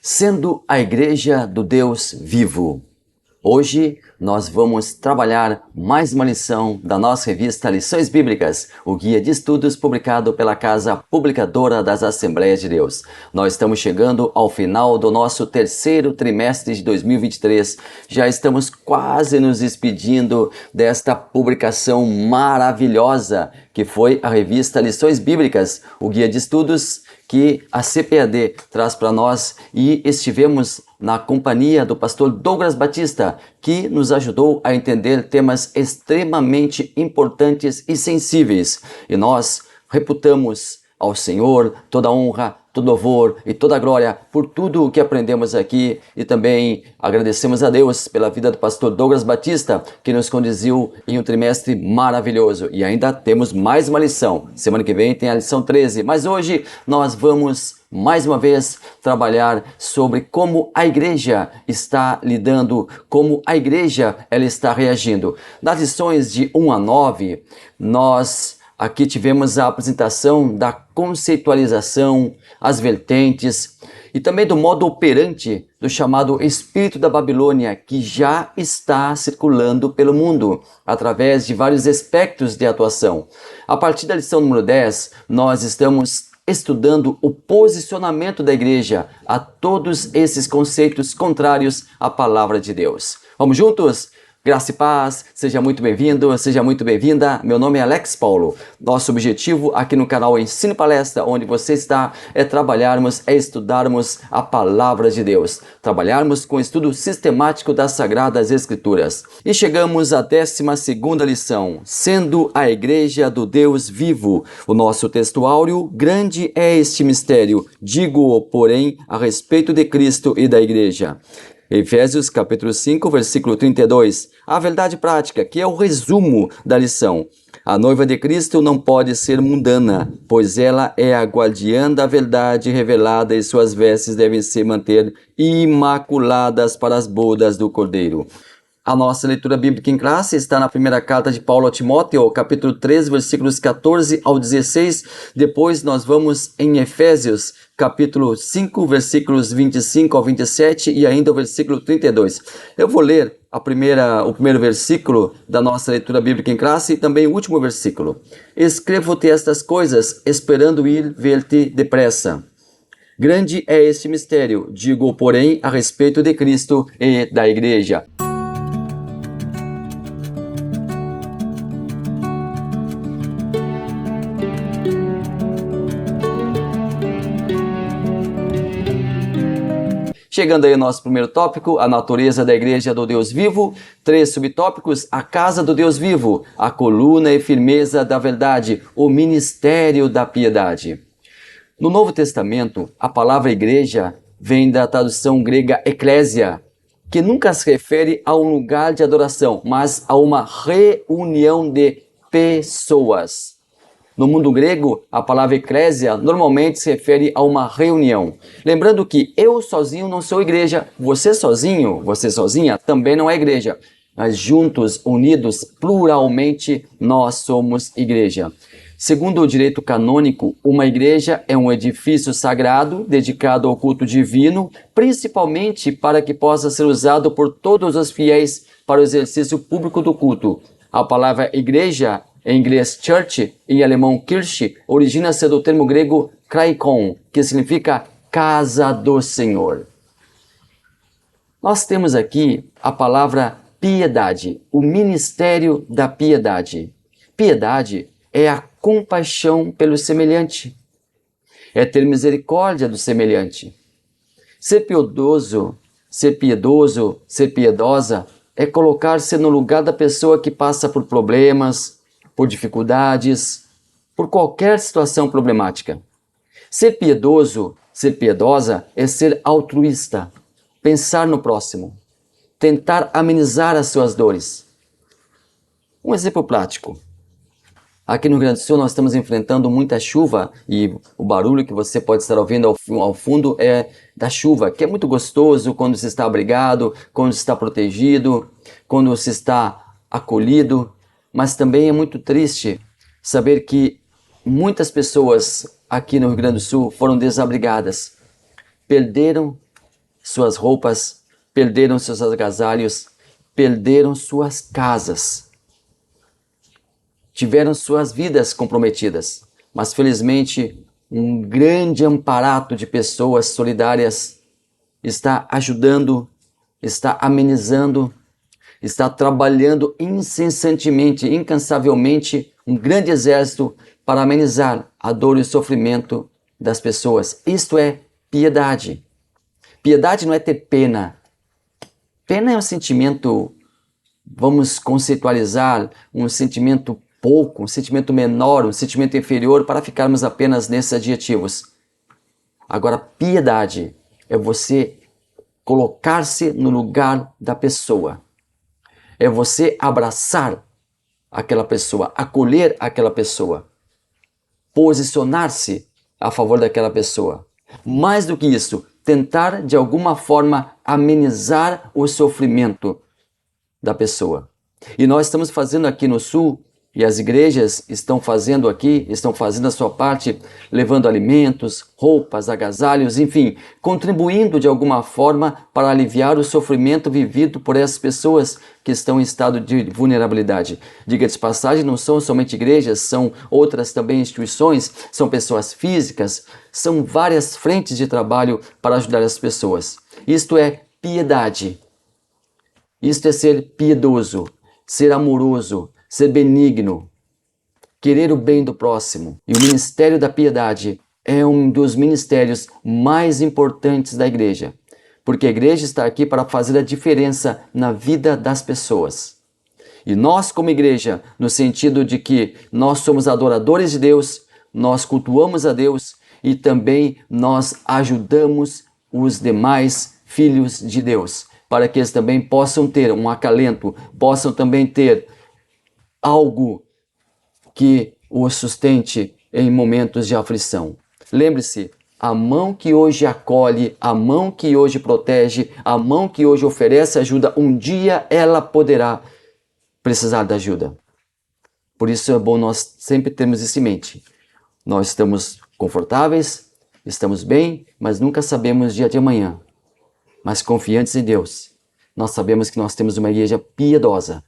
sendo a Igreja do Deus vivo. Hoje nós vamos trabalhar mais uma lição da nossa revista Lições Bíblicas, o guia de estudos publicado pela Casa Publicadora das Assembleias de Deus. Nós estamos chegando ao final do nosso terceiro trimestre de 2023. Já estamos quase nos despedindo desta publicação maravilhosa que foi a revista Lições Bíblicas, o guia de estudos que a CPAD traz para nós, e estivemos na companhia do pastor Douglas Batista, que nos ajudou a entender temas extremamente importantes e sensíveis. E nós reputamos ao Senhor toda honra, todo louvor e toda glória por tudo o que aprendemos aqui, e também agradecemos a Deus pela vida do pastor Douglas Batista, que nos conduziu em um trimestre maravilhoso. E ainda temos mais uma lição. Semana que vem tem a lição 13, mas hoje nós vamos mais uma vez trabalhar sobre como a igreja está lidando, como a igreja ela está reagindo. Nas lições de 1 a 9, nós aqui tivemos a apresentação da conceitualização, as vertentes e também do modo operante do chamado Espírito da Babilônia, que já está circulando pelo mundo através de vários aspectos de atuação. A partir da lição número 10, nós estamos estudando o posicionamento da igreja a todos esses conceitos contrários à palavra de Deus. Vamos juntos? Graça e paz, seja muito bem-vindo, seja muito bem-vinda. Meu nome é Alex Paulo. Nosso objetivo aqui no canal Ensino Palestra, onde você está, é trabalharmos, é estudarmos a palavra de Deus. Trabalharmos com o estudo sistemático das Sagradas Escrituras. E chegamos à 12ª lição, sendo a igreja do Deus vivo. O nosso texto áureo: grande é este mistério, digo-o, porém, a respeito de Cristo e da igreja. Efésios capítulo 5, versículo 32, a verdade prática, que é o resumo da lição. A noiva de Cristo não pode ser mundana, pois ela é a guardiã da verdade revelada, e suas vestes devem se manter imaculadas para as bodas do Cordeiro. A nossa leitura bíblica em classe está na primeira carta de Paulo a Timóteo, capítulo 3, versículos 14 ao 16. Depois nós vamos em Efésios, capítulo 5, versículos 25 ao 27 e ainda o versículo 32. Eu vou ler o primeiro versículo da nossa leitura bíblica em classe e também o último versículo. Escrevo-te estas coisas, esperando ir ver-te depressa. Grande é este mistério, digo, porém, a respeito de Cristo e da igreja. Chegando aí ao nosso primeiro tópico, a natureza da igreja do Deus vivo. 3 subtópicos: a casa do Deus vivo, a coluna e firmeza da verdade, o ministério da piedade. No Novo Testamento, a palavra igreja vem da tradução grega eclésia, que nunca se refere a um lugar de adoração, mas a uma reunião de pessoas. No mundo grego, a palavra eclésia normalmente se refere a uma reunião. Lembrando que eu sozinho não sou igreja, você sozinho, você sozinha também não é igreja. Mas juntos, unidos, pluralmente, nós somos igreja. Segundo o direito canônico, uma igreja é um edifício sagrado dedicado ao culto divino, principalmente para que possa ser usado por todos os fiéis para o exercício público do culto. A palavra igreja, em inglês church, em alemão Kirche, origina-se do termo grego kraikon, que significa casa do Senhor. Nós temos aqui a palavra piedade, o ministério da piedade. Piedade é a compaixão pelo semelhante, é ter misericórdia do semelhante. Ser piedoso, ser piedosa é colocar-se no lugar da pessoa que passa por problemas, por dificuldades, por qualquer situação problemática. Ser piedoso, ser piedosa é ser altruísta, pensar no próximo, tentar amenizar as suas dores. Um exemplo prático. Aqui no Rio Grande do Sul nós estamos enfrentando muita chuva e o barulho que você pode estar ouvindo ao fundo é da chuva, que é muito gostoso quando se está abrigado, quando se está protegido, quando se está acolhido. Mas também é muito triste saber que muitas pessoas aqui no Rio Grande do Sul foram desabrigadas, perderam suas roupas, perderam seus agasalhos, perderam suas casas, tiveram suas vidas comprometidas. Mas felizmente, um grande aparato de pessoas solidárias está ajudando, está amenizando, está trabalhando incessantemente, incansavelmente, um grande exército para amenizar a dor e o sofrimento das pessoas. Isto é piedade. Piedade não é ter pena. Pena é um sentimento, vamos conceitualizar, um sentimento pouco, um sentimento menor, um sentimento inferior, para ficarmos apenas nesses adjetivos. Agora, piedade é você colocar-se no lugar da pessoa. É você abraçar aquela pessoa, acolher aquela pessoa, posicionar-se a favor daquela pessoa. Mais do que isso, tentar de alguma forma amenizar o sofrimento da pessoa. E nós estamos fazendo aqui no Sul, e as igrejas estão fazendo aqui, estão fazendo a sua parte, levando alimentos, roupas, agasalhos, enfim, contribuindo de alguma forma para aliviar o sofrimento vivido por essas pessoas que estão em estado de vulnerabilidade. Diga de passagem, não são somente igrejas, são outras também instituições, são pessoas físicas, são várias frentes de trabalho para ajudar as pessoas. Isto é piedade. Isto é ser piedoso, ser amoroso, ser benigno, querer o bem do próximo. E o ministério da piedade é um dos ministérios mais importantes da igreja, porque a igreja está aqui para fazer a diferença na vida das pessoas. E nós, como igreja, no sentido de que nós somos adoradores de Deus, nós cultuamos a Deus e também nós ajudamos os demais filhos de Deus, para que eles também possam ter um acalento, possam também ter algo que os sustente em momentos de aflição. Lembre-se, a mão que hoje acolhe, a mão que hoje protege, a mão que hoje oferece ajuda, um dia ela poderá precisar da ajuda. Por isso é bom nós sempre termos isso em mente. Nós estamos confortáveis, estamos bem, mas nunca sabemos o dia de amanhã. Mas confiantes em Deus, nós sabemos que nós temos uma igreja piedosa,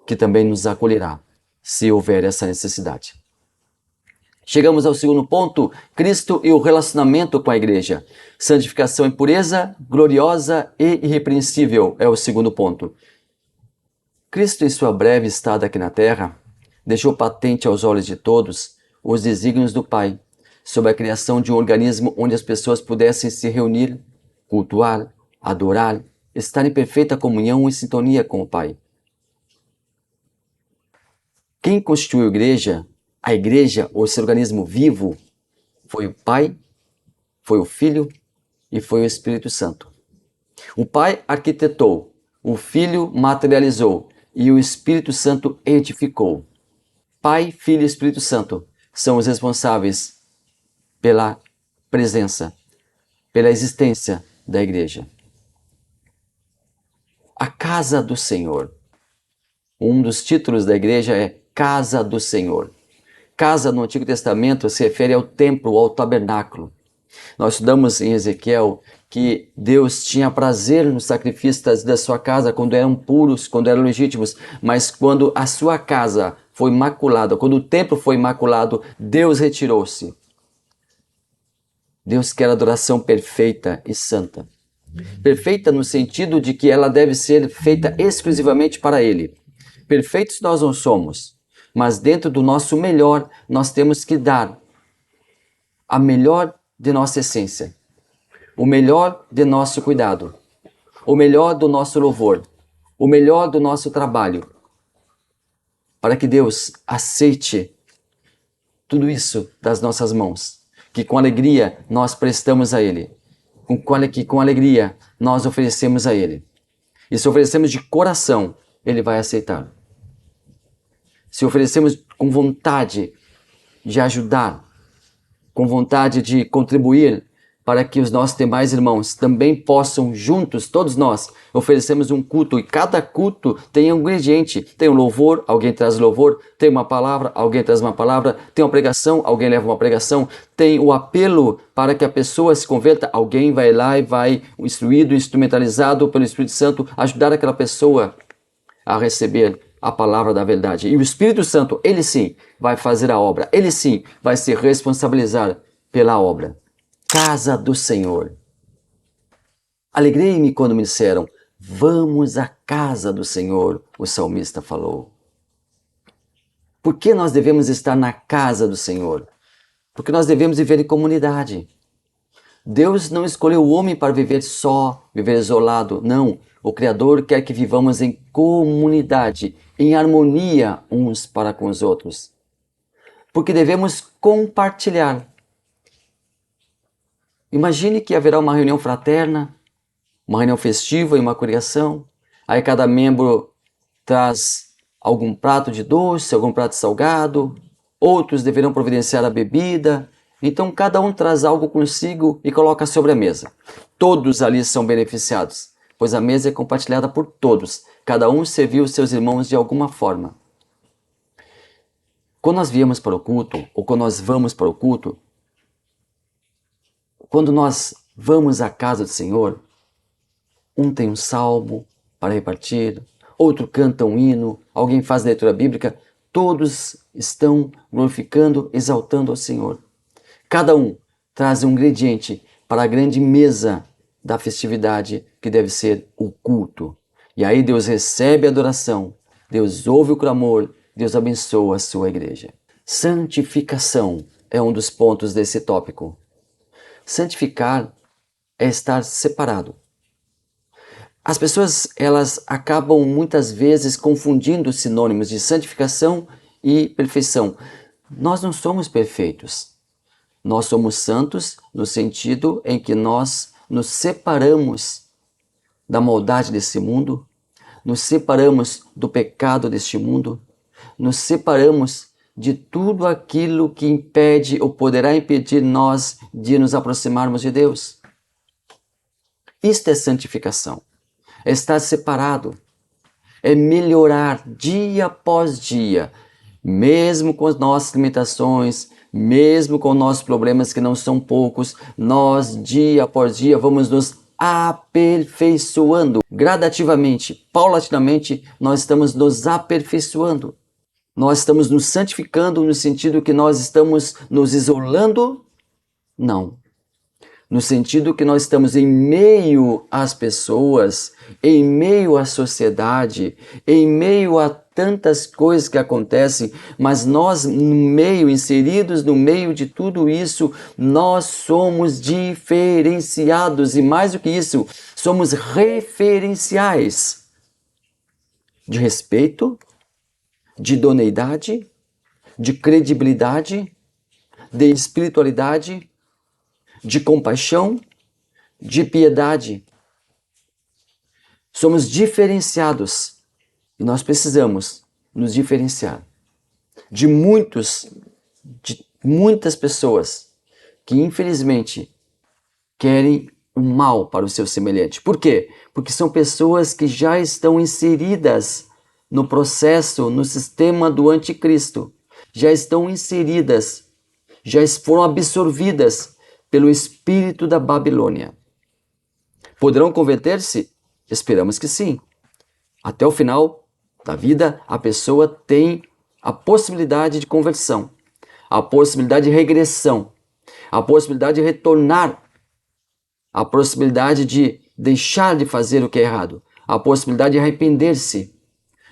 que também nos acolherá, se houver essa necessidade. Chegamos ao segundo ponto, Cristo e o relacionamento com a igreja. Santificação e pureza, gloriosa e irrepreensível é o segundo ponto. Cristo, em sua breve estada aqui na terra, deixou patente aos olhos de todos os desígnios do Pai sobre a criação de um organismo onde as pessoas pudessem se reunir, cultuar, adorar, estar em perfeita comunhão e sintonia com o Pai. Quem constituiu a igreja, ou esse organismo vivo, foi o Pai, foi o Filho e foi o Espírito Santo. O Pai arquitetou, o Filho materializou e o Espírito Santo edificou. Pai, Filho e Espírito Santo são os responsáveis pela presença, pela existência da igreja. A casa do Senhor. Um dos títulos da igreja é Casa do Senhor. Casa no Antigo Testamento se refere ao templo, ao tabernáculo. Nós estudamos em Ezequiel que Deus tinha prazer nos sacrifícios da sua casa quando eram puros, quando eram legítimos, mas quando a sua casa foi maculada, quando o templo foi maculado, Deus retirou-se. Deus quer adoração perfeita e santa. Perfeita no sentido de que ela deve ser feita exclusivamente para Ele. Perfeitos nós não somos, mas dentro do nosso melhor nós temos que dar a melhor de nossa essência, o melhor de nosso cuidado, o melhor do nosso louvor, o melhor do nosso trabalho, para que Deus aceite tudo isso das nossas mãos, que com alegria nós prestamos a Ele, que com alegria nós oferecemos a Ele. E se oferecemos de coração, Ele vai aceitar. Se oferecemos com vontade de ajudar, com vontade de contribuir para que os nossos demais irmãos também possam juntos, todos nós, oferecemos um culto, e cada culto tem um ingrediente. Tem um louvor, alguém traz louvor. Tem uma palavra, alguém traz uma palavra. Tem uma pregação, alguém leva uma pregação. Tem o apelo para que a pessoa se converta, alguém vai lá e vai, instruído, instrumentalizado pelo Espírito Santo, ajudar aquela pessoa a receber a palavra da verdade. E o Espírito Santo, ele sim, vai fazer a obra. Ele sim, vai se responsabilizar pela obra. Casa do Senhor. Alegrei-me quando me disseram, vamos à casa do Senhor, o salmista falou. Por que nós devemos estar na casa do Senhor? Porque nós devemos viver em comunidade. Deus não escolheu o homem para viver só, viver isolado. Não, o Criador quer que vivamos em comunidade, em harmonia uns para com os outros. Porque devemos compartilhar. Imagine que haverá uma reunião fraterna, uma reunião festiva e uma congregação. Aí cada membro traz algum prato de doce, algum prato de salgado. Outros deverão providenciar a bebida. Então cada um traz algo consigo e coloca sobre a mesa. Todos ali são beneficiados, pois a mesa é compartilhada por todos. Cada um serviu os seus irmãos de alguma forma. Quando nós viemos para o culto, ou quando nós vamos para o culto, quando nós vamos à casa do Senhor, um tem um salmo para repartir, outro canta um hino, alguém faz leitura bíblica, todos estão glorificando, exaltando ao Senhor. Cada um traz um ingrediente para a grande mesa da festividade que deve ser o culto. E aí Deus recebe a adoração, Deus ouve o clamor, Deus abençoa a sua igreja. Santificação é um dos pontos desse tópico. Santificar é estar separado. As pessoas, elas acabam muitas vezes confundindo os sinônimos de santificação e perfeição. Nós não somos perfeitos. Nós somos santos no sentido em que nós nos separamos da maldade desse mundo, nos separamos do pecado deste mundo, nos separamos de tudo aquilo que impede ou poderá impedir nós de nos aproximarmos de Deus. Isto é santificação. É estar separado. É melhorar dia após dia, mesmo com as nossas limitações, mesmo com nossos problemas que não são poucos, nós dia após dia vamos nos aperfeiçoando. Gradativamente, paulatinamente, nós estamos nos aperfeiçoando. Nós estamos nos santificando no sentido que nós estamos nos isolando? Não. No sentido que nós estamos em meio às pessoas, em meio à sociedade, em meio a tantas coisas que acontecem, mas nós no meio, inseridos no meio de tudo isso, nós somos diferenciados e mais do que isso, somos referenciais de respeito, de idoneidade, de credibilidade, de espiritualidade, de compaixão, de piedade. Somos diferenciados e nós precisamos nos diferenciar de muitas pessoas que infelizmente querem o mal para o seu semelhante. Por quê? Porque são pessoas que já estão inseridas no processo, no sistema do anticristo, já estão inseridas, já foram absorvidas pelo espírito da Babilônia. Poderão converter-se? Esperamos que sim. Até o final da vida, a pessoa tem a possibilidade de conversão, a possibilidade de regressão, a possibilidade de retornar, a possibilidade de deixar de fazer o que é errado, a possibilidade de arrepender-se,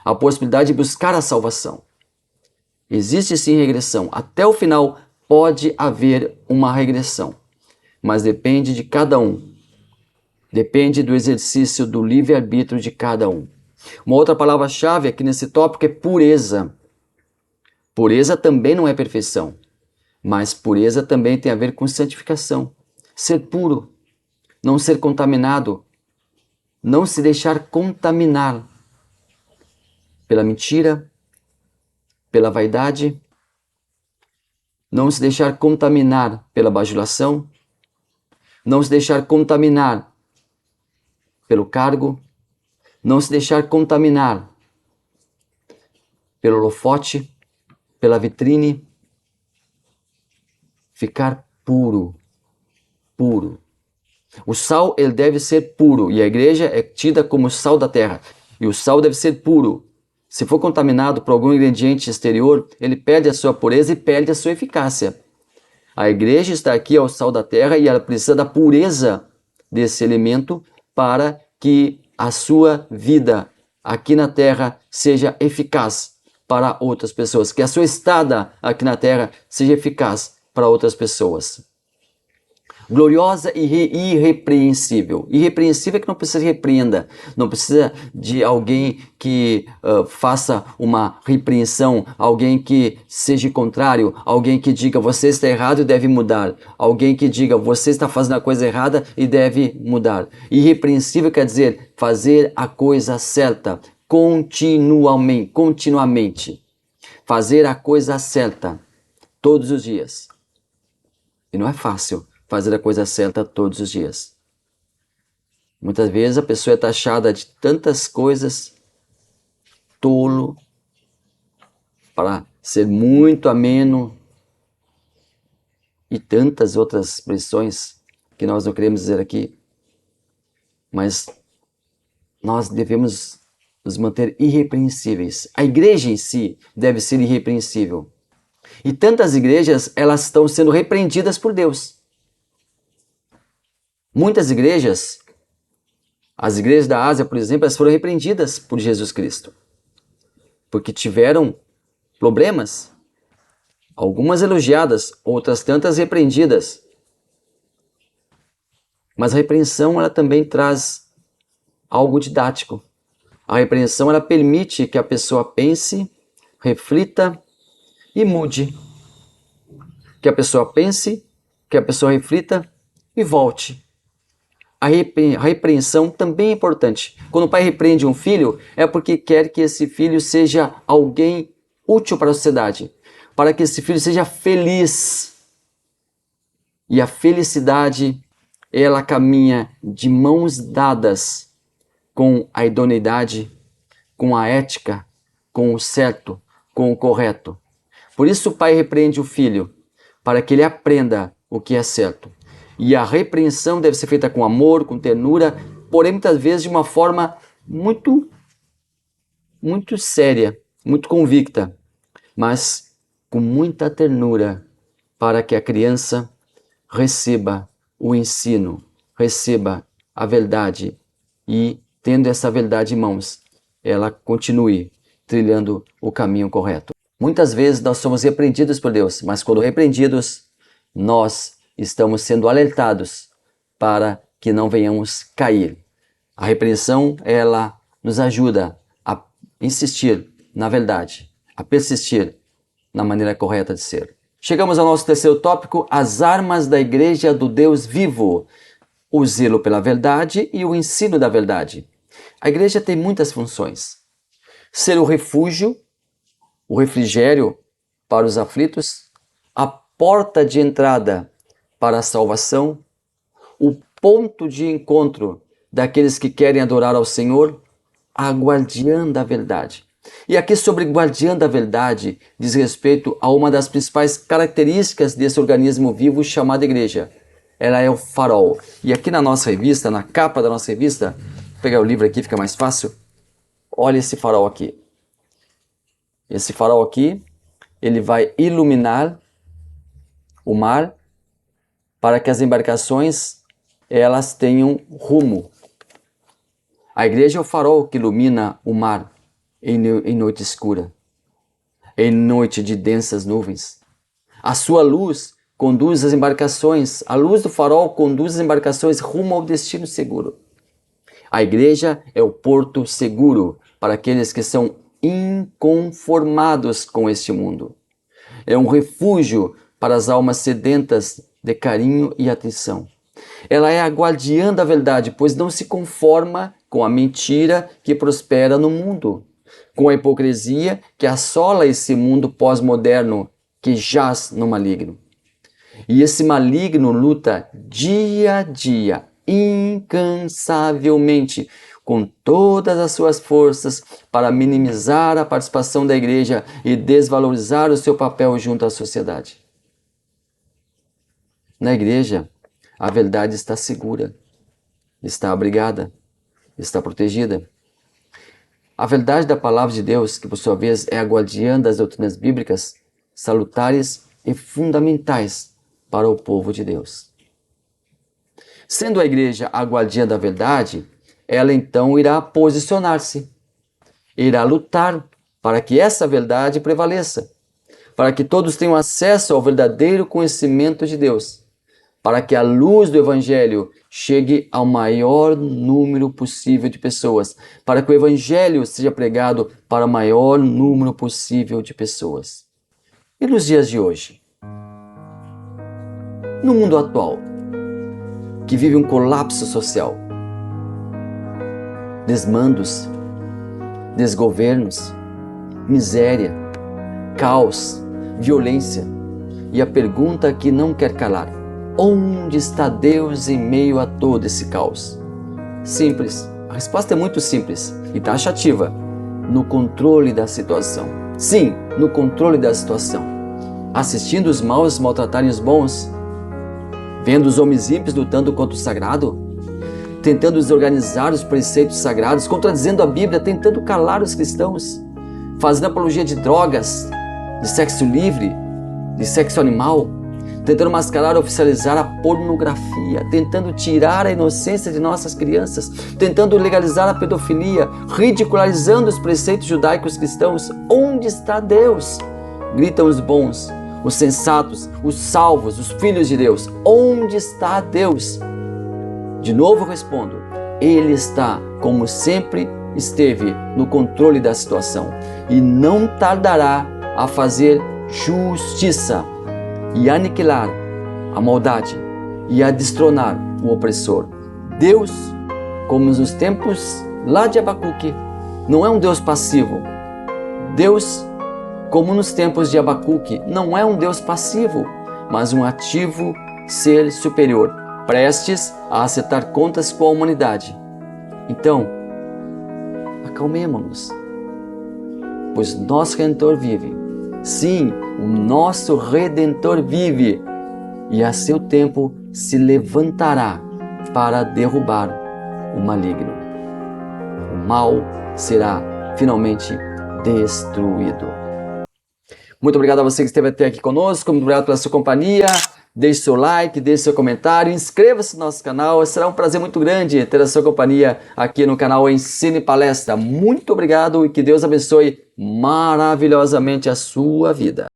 a possibilidade de buscar a salvação. Existe sim regressão. Até o final pode haver uma regressão, mas depende de cada um. Depende do exercício do livre-arbítrio de cada um. Uma outra palavra-chave aqui nesse tópico é pureza. Pureza também não é perfeição, mas pureza também tem a ver com santificação. Ser puro, não ser contaminado, não se deixar contaminar pela mentira, pela vaidade, não se deixar contaminar pela bajulação. não se deixar contaminar pelo cargo, não se deixar contaminar pelo holofote, pela vitrine, ficar puro, puro. O sal, ele deve ser puro, e a igreja é tida como sal da terra, e o sal deve ser puro. Se for contaminado por algum ingrediente exterior, ele perde a sua pureza e perde a sua eficácia. A igreja está aqui ao sal da terra e ela precisa da pureza desse elemento para que a sua vida aqui na terra seja eficaz para outras pessoas, que a sua estada aqui na terra seja eficaz para outras pessoas. Gloriosa e irrepreensível. Irrepreensível é que não precisa de repreenda, não precisa de alguém que faça uma repreensão, alguém que seja contrário, alguém que diga você está errado e deve mudar, alguém que diga você está fazendo a coisa errada e deve mudar. Irrepreensível quer dizer fazer a coisa certa, continuamente. Fazer a coisa certa, todos os dias. E não é fácil fazer a coisa certa todos os dias. Muitas vezes a pessoa é taxada de tantas coisas, tolo, para ser muito ameno, e tantas outras expressões que nós não queremos dizer aqui. Mas nós devemos nos manter irrepreensíveis. A igreja em si deve ser irrepreensível. E tantas igrejas, elas estão sendo repreendidas por Deus. Muitas igrejas, as igrejas da Ásia, por exemplo, elas foram repreendidas por Jesus Cristo. Porque tiveram problemas, algumas elogiadas, outras tantas repreendidas. Mas a repreensão, ela também traz algo didático. A repreensão, ela permite que a pessoa pense, reflita e mude. Que a pessoa pense, que a pessoa reflita e volte. A repreensão também é importante. Quando o pai repreende um filho, é porque quer que esse filho seja alguém útil para a sociedade, para que esse filho seja feliz. E a felicidade, ela caminha de mãos dadas com a idoneidade, com a ética, com o certo, com o correto. Por isso o pai repreende o filho, para que ele aprenda o que é certo. E a repreensão deve ser feita com amor, com ternura, porém muitas vezes de uma forma muito séria, muito convicta, mas com muita ternura, para que a criança receba o ensino, receba a verdade e, tendo essa verdade em mãos, ela continue trilhando o caminho correto. Muitas vezes nós somos repreendidos por Deus, mas quando repreendidos, nós estamos sendo alertados para que não venhamos cair. A repreensão, ela nos ajuda a insistir na verdade, a persistir na maneira correta de ser. Chegamos ao nosso terceiro tópico, as armas da igreja do Deus vivo, o zelo pela verdade e o ensino da verdade. A igreja tem muitas funções. Ser o refúgio, o refrigério para os aflitos, a porta de entrada para a salvação, o ponto de encontro daqueles que querem adorar ao Senhor, a guardiã da verdade. E aqui sobre guardiã da verdade diz respeito a uma das principais características desse organismo vivo chamado igreja. Ela é o farol. E aqui na nossa revista, na capa da nossa revista, vou pegar o livro aqui, fica mais fácil. Olha esse farol aqui. Esse farol aqui, ele vai iluminar o mar para que as embarcações elas tenham rumo. A igreja é o farol que ilumina o mar em noite escura, em noite de densas nuvens. A sua luz conduz as embarcações, a luz do farol conduz as embarcações rumo ao destino seguro. A igreja é o porto seguro para aqueles que são inconformados com este mundo. É um refúgio para as almas sedentas de carinho e atenção. Ela é a guardiã da verdade, pois não se conforma com a mentira que prospera no mundo, com a hipocrisia que assola esse mundo pós-moderno que jaz no maligno. E esse maligno luta dia a dia, incansavelmente, com todas as suas forças para minimizar a participação da igreja e desvalorizar o seu papel junto à sociedade. Na igreja, a verdade está segura, está abrigada, está protegida. A verdade da palavra de Deus, que por sua vez é a guardiã das doutrinas bíblicas, salutares e fundamentais para o povo de Deus. Sendo a igreja a guardiã da verdade, ela então irá posicionar-se, irá lutar para que essa verdade prevaleça, para que todos tenham acesso ao verdadeiro conhecimento de Deus, para que a luz do Evangelho chegue ao maior número possível de pessoas, para que o Evangelho seja pregado para o maior número possível de pessoas. E nos dias de hoje? No mundo atual, que vive um colapso social, desmandos, desgovernos, miséria, caos, violência. E a pergunta que não quer calar: onde está Deus em meio a todo esse caos? Simples. A resposta é muito simples e taxativa. No controle da situação. Sim, no controle da situação. Assistindo os maus maltratarem os bons. Vendo os homens ímpios lutando contra o sagrado. Tentando desorganizar os preceitos sagrados, contradizendo a Bíblia, tentando calar os cristãos, fazendo apologia de drogas, de sexo livre, de sexo animal, tentando mascarar, oficializar a pornografia, tentando tirar a inocência de nossas crianças, tentando legalizar a pedofilia, ridicularizando os preceitos judaicos cristãos. Onde está Deus? Gritam os bons, os sensatos, os salvos, os filhos de Deus. Onde está Deus? De novo eu respondo, Ele está, como sempre esteve, no controle da situação e não tardará a fazer justiça e aniquilar a maldade e a destronar o opressor. Deus, como nos tempos lá de Abacuque, não é um Deus passivo. Deus, como nos tempos de Abacuque, não é um Deus passivo, mas um ativo ser superior, prestes a acertar contas com a humanidade. Então, acalmemo-nos, pois nosso Redentor vive. Sim, o nosso Redentor vive e a seu tempo se levantará para derrubar o maligno. O mal será finalmente destruído. Muito obrigado a você que esteve até aqui conosco, muito obrigado pela sua companhia. Deixe seu like, deixe seu comentário, inscreva-se no nosso canal. Será um prazer muito grande ter a sua companhia aqui no canal Ensino e Palestra. Muito obrigado e que Deus abençoe maravilhosamente a sua vida.